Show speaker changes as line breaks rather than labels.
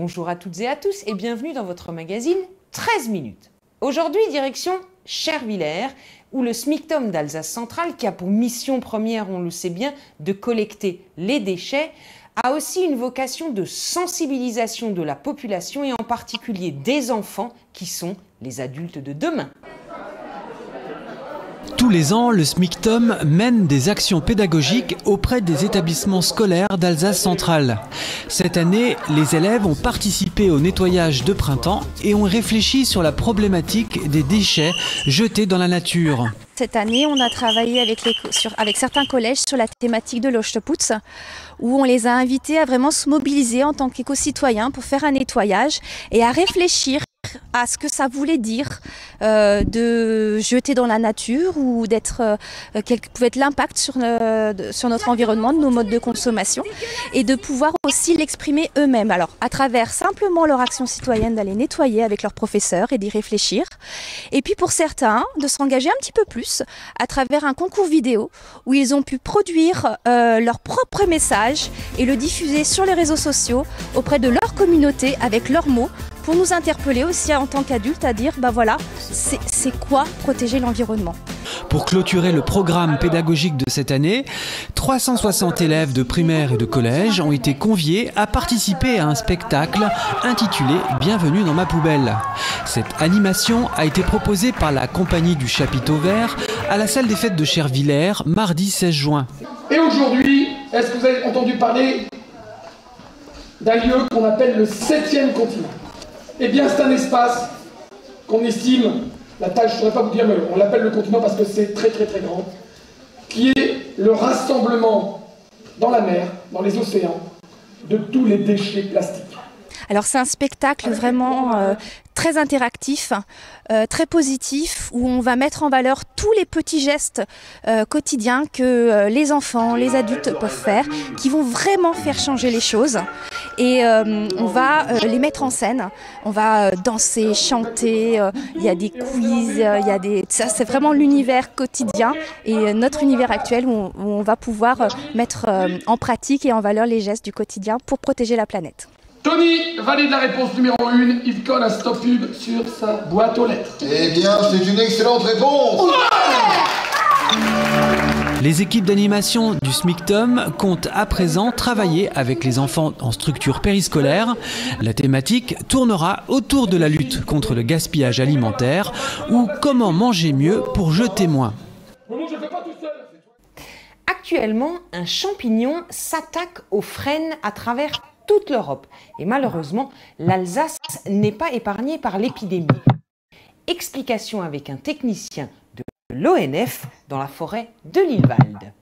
Bonjour à toutes et à tous et bienvenue dans votre magazine 13 minutes. Aujourd'hui, direction Chervillers, où le SMICTOM d'Alsace centrale, qui a pour mission première, on le sait bien, de collecter les déchets, a aussi une vocation de sensibilisation de la population et en particulier des enfants qui sont les adultes de demain.
Tous les ans, le SMICTOM mène des actions pédagogiques auprès des établissements scolaires d'Alsace centrale. Cette année, les élèves ont participé au nettoyage de printemps et ont réfléchi sur la problématique des déchets jetés dans la nature.
Cette année, on a travaillé avec certains collèges sur la thématique de l'Ochteputz, où on les a invités à vraiment se mobiliser en tant qu'éco-citoyens pour faire un nettoyage et à réfléchir à ce que ça voulait dire de jeter dans la nature ou quel pouvait être l'impact sur notre environnement, de nos modes de consommation, et de pouvoir aussi l'exprimer eux-mêmes. Alors à travers simplement leur action citoyenne d'aller nettoyer avec leurs professeurs et d'y réfléchir. Et puis pour certains, de s'engager un petit peu plus à travers un concours vidéo où ils ont pu produire leur propre message et le diffuser sur les réseaux sociaux auprès de leur communauté avec leurs mots, pour nous interpeller aussi en tant qu'adultes à dire, voilà, c'est quoi protéger l'environnement.
Pour clôturer le programme pédagogique de cette année, 360 élèves de primaire et de collège ont été conviés à participer à un spectacle intitulé « Bienvenue dans ma poubelle ». Cette animation a été proposée par la compagnie du Chapiteau Vert à la salle des fêtes de Chervillers, mardi 16 juin.
Et aujourd'hui, est-ce que vous avez entendu parler d'un lieu qu'on appelle le 7e continent? Eh bien, c'est un espace qu'on estime, la taille, je ne saurais pas vous dire, mais on l'appelle le continent parce que c'est très très très grand, qui est le rassemblement dans la mer, dans les océans, de tous les déchets plastiques.
Alors c'est un spectacle vraiment très interactif, très positif, où on va mettre en valeur tous les petits gestes quotidiens que les enfants, les adultes peuvent faire, qui vont vraiment faire changer les choses. Et on va les mettre en scène, on va danser, chanter, il y a des quiz, ça c'est vraiment l'univers quotidien et notre univers actuel où on va pouvoir mettre en pratique et en valeur les gestes du quotidien pour protéger la planète.
Tony valide la réponse numéro 1, il colle un stop pub sur sa boîte aux lettres.
Eh bien, c'est une excellente réponse.
Les équipes d'animation du SMICTOM comptent à présent travailler avec les enfants en structure périscolaire. La thématique tournera autour de la lutte contre le gaspillage alimentaire ou comment manger mieux pour jeter moins.
Actuellement, un champignon s'attaque aux frênes à travers toute l'Europe. Et malheureusement, l'Alsace n'est pas épargnée par l'épidémie. Explication avec un technicien de l'ONF dans la forêt de Lillewald.